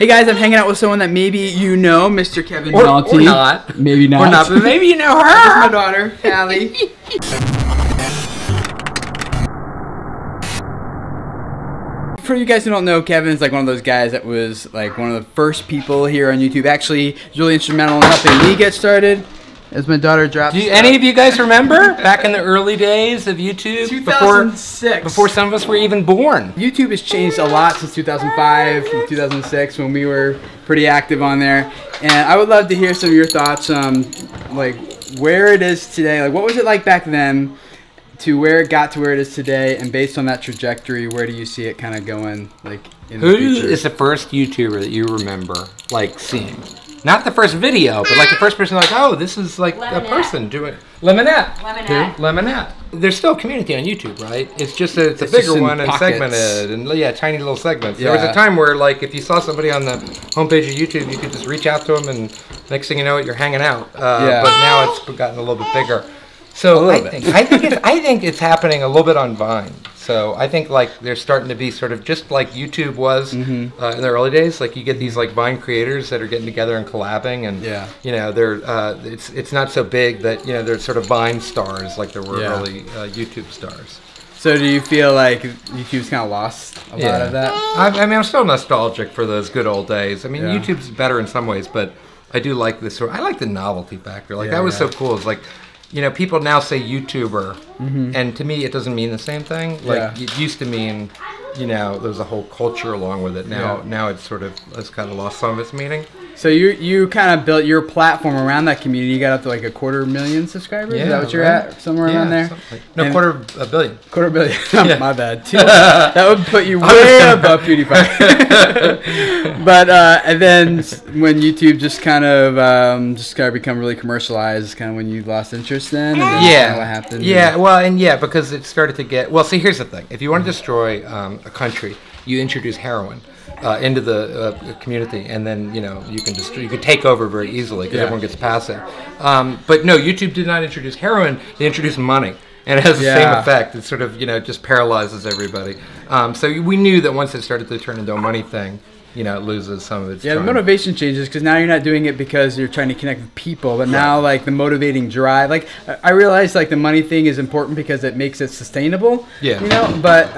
Hey guys, I'm hanging out with someone that maybe you know, Mr. Kevin Nalts. Or not. Maybe not. Or not, but maybe you know her. This is my daughter, Allie. For you guys who don't know, Kevin's like one of those guys that was like one of the first people here on YouTube. Actually, he's really instrumental in helping me get started. As my daughter drops. Do any of you guys remember back in the early days of YouTube? 2006. Before some of us were even born. YouTube has changed a lot since 2005 and 2006 when we were pretty active on there. And I would love to hear some of your thoughts on like where it is today. Like what was it like back then to where it got to where it is today, and based on that trajectory, where do you see it kind of going like in the future? Who is the first YouTuber that you remember like seeing? Not the first video, but like the first person like, oh, this is like a person doing Lemonette. Lemonette. Who? Lemonette. There's still a community on YouTube, right? It's just it's a bigger one and segmented and yeah, tiny little segments. Yeah. There was a time where like if you saw somebody on the homepage of YouTube, you could just reach out to them and next thing you know, you're hanging out. But now it's gotten a little bit bigger. So I think it's happening a little bit on Vine. So I think like they're starting to be sort of just like YouTube was in the early days. Like you get these like Vine creators that are getting together and collabing, and you know they're it's not so big that you know they're sort of Vine stars like there were early YouTube stars. So do you feel like YouTube's kind of lost a lot of that? I mean, I'm still nostalgic for those good old days. I mean, YouTube's better in some ways, but I do like this sort. I like the novelty factor. Like that was so cool. It's like. You know, people now say YouTuber, and to me, it doesn't mean the same thing. Like it used to mean, you know, there's a whole culture along with it. Now it's sort of kind of lost some of its meaning. So you kind of built your platform around that community. You got up to like 250,000 subscribers. Is that what you're at? Somewhere around there? No, $250 million. $250 million. My bad. That would put you way above PewDiePie. But and then when YouTube just kind of become really commercialized, kind of when you lost interest then. And then what happened? Yeah. Well, because it started to get. Well, see, here's the thing. If you want to destroy a country, you introduce heroin. Into the community, and then you know you can take over very easily because everyone gets passive. But no, YouTube did not introduce heroin; they introduced money, and it has the same effect. It sort of just paralyzes everybody. So we knew that once it started to turn into a money thing, you know, it loses some of its the motivation changes because now you're not doing it because you're trying to connect with people, but now like the motivating drive. Like I realize like the money thing is important because it makes it sustainable. Yeah. You know, but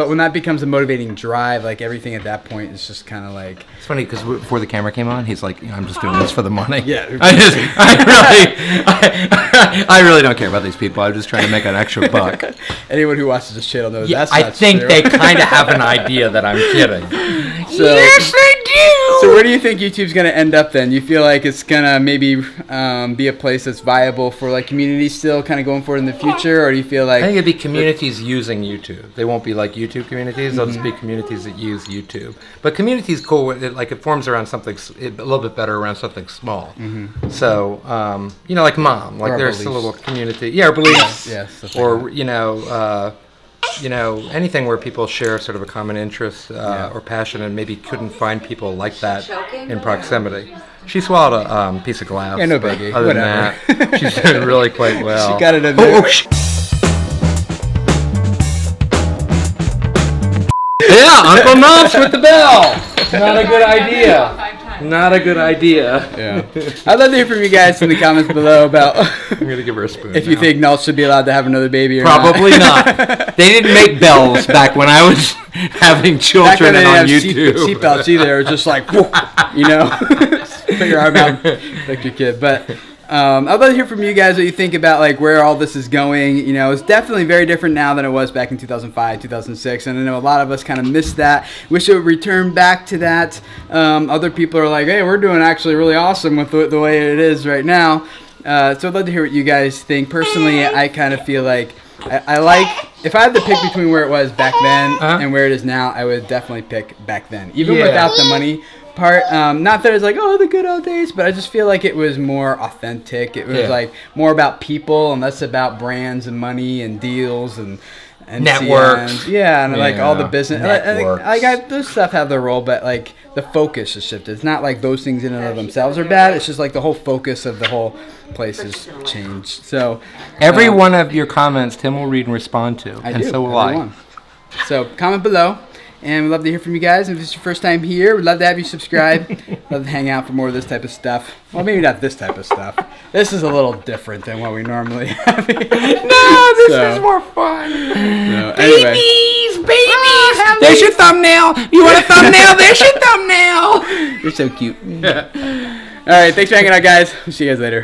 when that becomes a motivating drive, like everything at that point is just kind of like. It's funny because before the camera came on, he's like, I'm just doing this for the money. Yeah. I really don't care about these people. I'm just trying to make an extra buck. Anyone who watches this channel knows that's not I think true. they kind of have an idea that I'm kidding. So, yes, they do! So where do you think YouTube's going to end up then? You feel like it's going to maybe be a place that's viable for like communities still kind of going forward in the future? Or do you feel like... I think it'd be communities using YouTube. They won't be like YouTube communities. They'll just be communities that use YouTube. But community is cool. It forms around something a little bit better around something small. So, you know, like Mom. Like there's a little community. Yeah, or beliefs. Yes. Or, you know, anything where people share sort of a common interest or passion and maybe couldn't find people like that in proximity. She swallowed a piece of glass. Yeah, no biggie. Other than that, she's doing really quite well. She got it in there. Yeah, Uncle Nalts with the bell. Not a good idea. Not a good idea. Yeah. I'd love to hear from you guys in the comments below about I'm going to give her a spoon if you think Nalts should be allowed to have another baby or Probably not. They didn't make bells back when I was having children and on YouTube. Seatbelts either. It was just like, you know, put your arm out, like your kid. But I'd love to hear from you guys what you think about like where all this is going. You know, it's definitely very different now than it was back in 2005, 2006, and I know a lot of us kind of missed that. Wish it would return back to that. Other people are like, hey, we're doing actually really awesome with the way it is right now. So I'd love to hear what you guys think. Personally, I kind of feel like I like, if I had to pick between where it was back then and where it is now, I would definitely pick back then, even without the money part. Not that it's like, oh, the good old days, but I just feel like it was more authentic. It was like more about people and less about brands and money and deals and networks. Yeah, and like all the business. Like those stuff have their role, but like the focus has shifted. It's not like those things in and of themselves are bad. It's just like the whole focus of the whole place has changed. So every one of your comments, Tim will read and respond to, and so will I. So comment below. And we'd love to hear from you guys. If it's your first time here, we'd love to have you subscribe. Love to hang out for more of this type of stuff. Well, maybe not this type of stuff. This is a little different than what we normally have here. No, this is more fun. So, babies! There's your thumbnail. You want a thumbnail? There's your thumbnail. You're so cute. All right, thanks for hanging out, guys. We'll see you guys later.